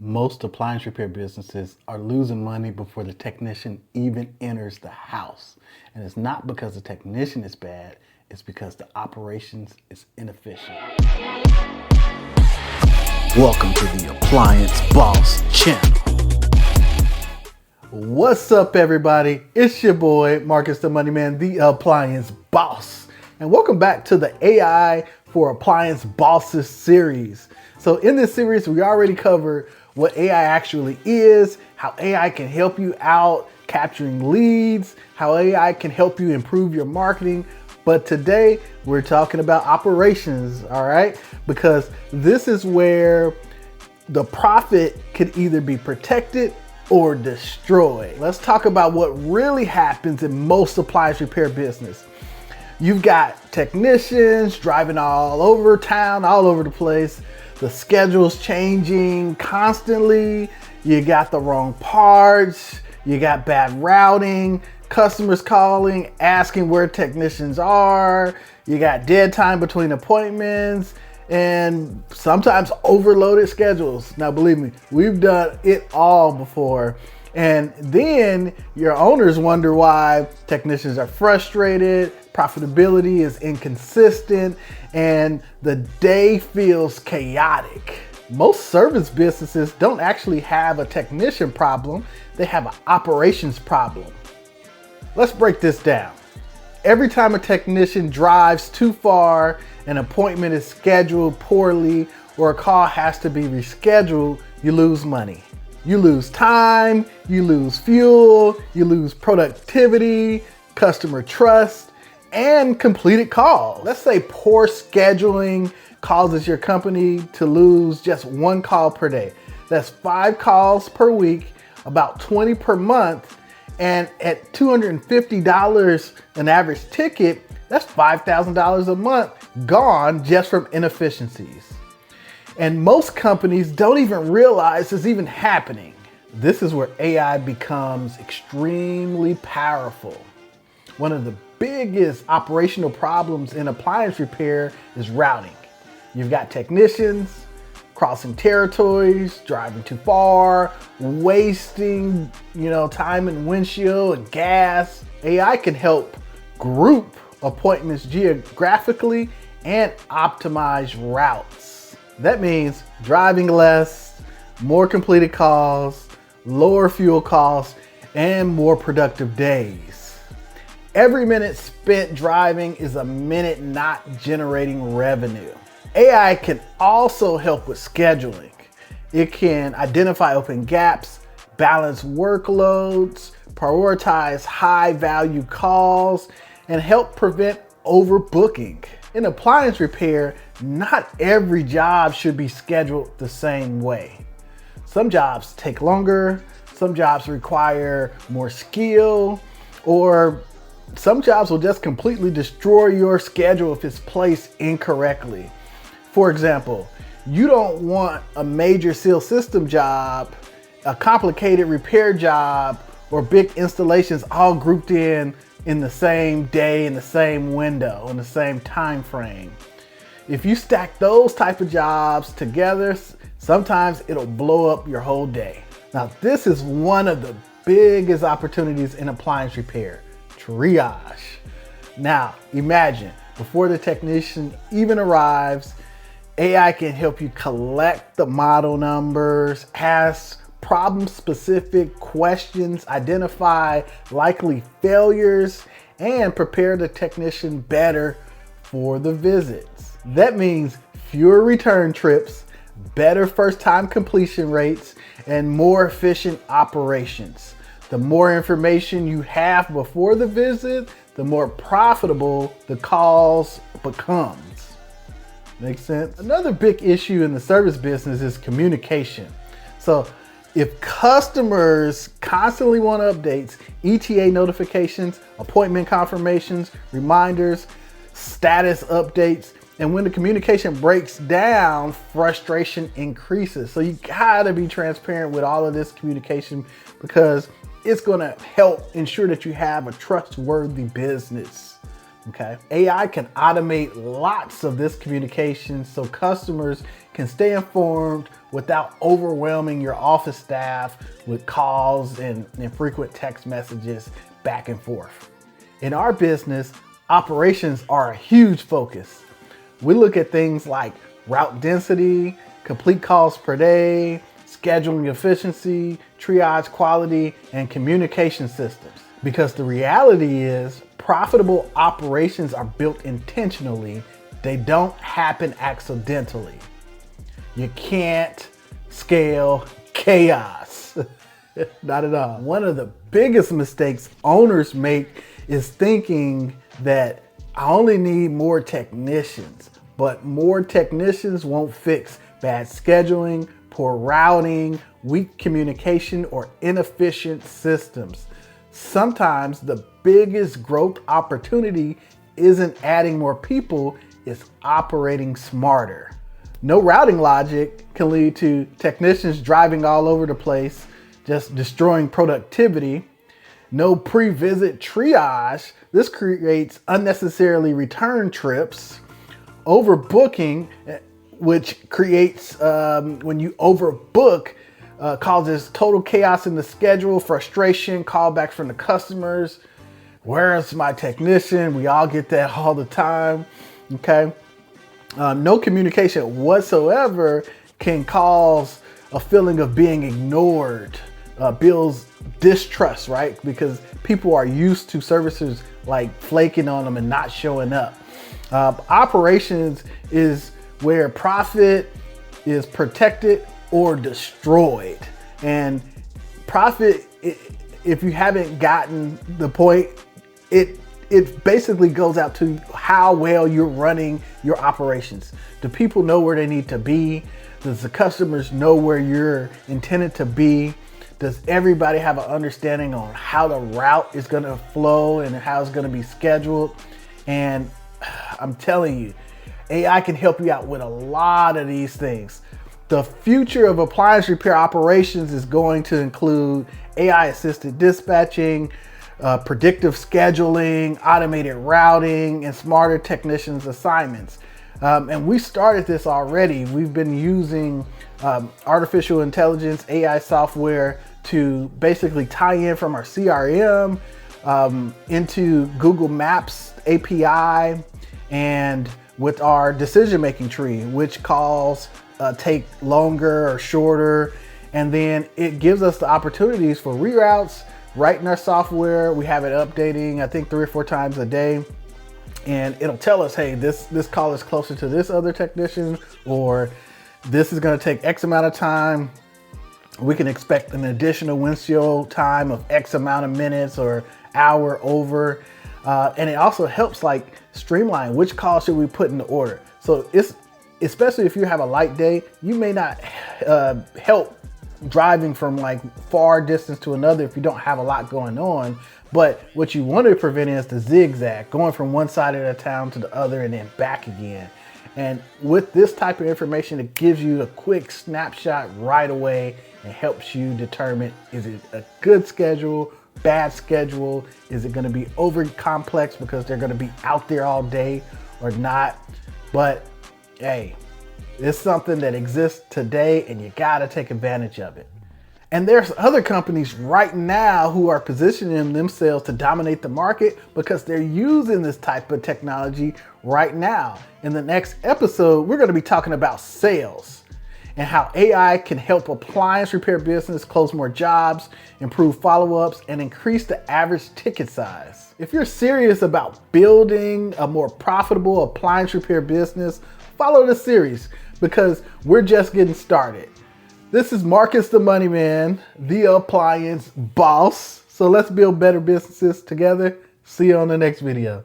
Most appliance repair businesses are losing money before the technician even enters the house. And it's not because the technician is bad, it's because the operations is inefficient. Welcome to the Appliance Boss channel. What's up, everybody? It's your boy, Marcus the Money Man, the Appliance Boss. And welcome back to the AI for Appliance Bosses series. So in this series, we already covered what AI actually is, how AI can help you out capturing leads, how AI can help you improve your marketing. But today we're talking about operations, all right? Because this is where the profit could either be protected or destroyed. Let's talk about what really happens in most appliance repair business. You've got technicians driving all over town, all over the place. The schedule's changing constantly. You got the wrong parts. You got bad routing. Customers calling, asking where technicians are. You got dead time between appointments and sometimes overloaded schedules. Now, believe me, we've done it all before. And then your owners wonder why technicians are frustrated, profitability is inconsistent, and the day feels chaotic. Most service businesses don't actually have a technician problem, they have an operations problem. Let's break this down. Every time a technician drives too far, an appointment is scheduled poorly, or a call has to be rescheduled, you lose money. You lose time, you lose fuel, you lose productivity, customer trust, and completed calls. Let's say poor scheduling causes your company to lose just one call per day. That's 5 calls per week, about 20 per month, and at $250 an average ticket, that's $5,000 a month gone just from inefficiencies. And most companies don't even realize it's even happening. This is where AI becomes extremely powerful. One of the biggest operational problems in appliance repair is routing. You've got technicians crossing territories, driving too far, wasting, time in windshield and gas. AI can help group appointments geographically and optimize routes. That means driving less, more completed calls, lower fuel costs, and more productive days. Every minute spent driving is a minute not generating revenue. AI can also help with scheduling. It can identify open gaps, balance workloads, prioritize high value calls, and help prevent overbooking. In appliance repair, not every job should be scheduled the same way. Some jobs take longer, some jobs require more skill, or some jobs will just completely destroy your schedule if it's placed incorrectly. For example, you don't want a major seal system job, a complicated repair job, or big installations all grouped in the same day, in the same window, in the same time frame. If you stack those type of jobs together, sometimes it'll blow up your whole day. Now, this is one of the biggest opportunities in appliance repair, triage. Now, imagine before the technician even arrives, AI can help you collect the model numbers, ask problem-specific questions, identify likely failures, and prepare the technician better for the visits. That means fewer return trips, better first-time completion rates, and more efficient operations. The more information you have before the visit, the more profitable the calls becomes. Make sense? Another big issue in the service business is communication. So if customers constantly want updates, ETA notifications, appointment confirmations, reminders, status updates, and when the communication breaks down, frustration increases. So you gotta be transparent with all of this communication because it's gonna help ensure that you have a trustworthy business. Okay. AI can automate lots of this communication so customers can stay informed without overwhelming your office staff with calls and frequent text messages back and forth. In our business, operations are a huge focus. We look at things like route density, complete calls per day, scheduling efficiency, triage quality, and communication systems. Because the reality is, profitable operations are built intentionally. They don't happen accidentally. You can't scale chaos. Not at all. One of the biggest mistakes owners make is thinking that I only need more technicians, but more technicians won't fix bad scheduling, poor routing, weak communication, or inefficient systems. Sometimes the biggest growth opportunity isn't adding more people, it's operating smarter. No routing logic can lead to technicians driving all over the place, just destroying productivity. No pre-visit triage. This creates unnecessarily return trips. Overbooking, which creates, when you overbook, causes total chaos in the schedule, frustration, callbacks from the customers. Where's my technician? We all get that all the time, okay? No communication whatsoever can cause a feeling of being ignored, builds distrust, right? Because people are used to services like flaking on them and not showing up. Operations is where profit is protected or destroyed. And profit, if you haven't gotten the point, it basically goes out to how well you're running your operations. Do people know where they need to be? Does the customers know where you're intended to be? Does everybody have an understanding on how the route is going to flow and how it's going to be scheduled? And I'm telling you, AI can help you out with a lot of these things. The future of appliance repair operations is going to include AI-assisted dispatching, predictive scheduling, automated routing, and smarter technicians assignments. And we started this already. We've been using artificial intelligence, AI software to basically tie in from our CRM into Google Maps API and with our decision-making tree, which calls take longer or shorter. And then it gives us the opportunities for reroutes right in our software. We have it updating, I think 3 or 4 times a day. And it'll tell us, hey, this call is closer to this other technician, or this is gonna take X amount of time. We can expect an additional windshield time of X amount of minutes or hour over. And it also helps like streamline which call should we put in the order. So it's, especially if you have a light day, you may not help driving from like far distance to another if you don't have a lot going on. But what you want to prevent is the zigzag, going from one side of the town to the other and then back again. And with this type of information, it gives you a quick snapshot right away and helps you determine, is it a good schedule, bad schedule? Is it going to be over complex because they're going to be out there all day or not? But hey, it's something that exists today and you got to take advantage of it. And there's other companies right now who are positioning themselves to dominate the market because they're using this type of technology right now. In the next episode, we're going to be talking about sales and how AI can help appliance repair business close more jobs, improve follow-ups, and increase the average ticket size. If you're serious about building a more profitable appliance repair business, follow the series because we're just getting started. This is Marcus the Money Man, the appliance boss. So let's build better businesses together. See you on the next video.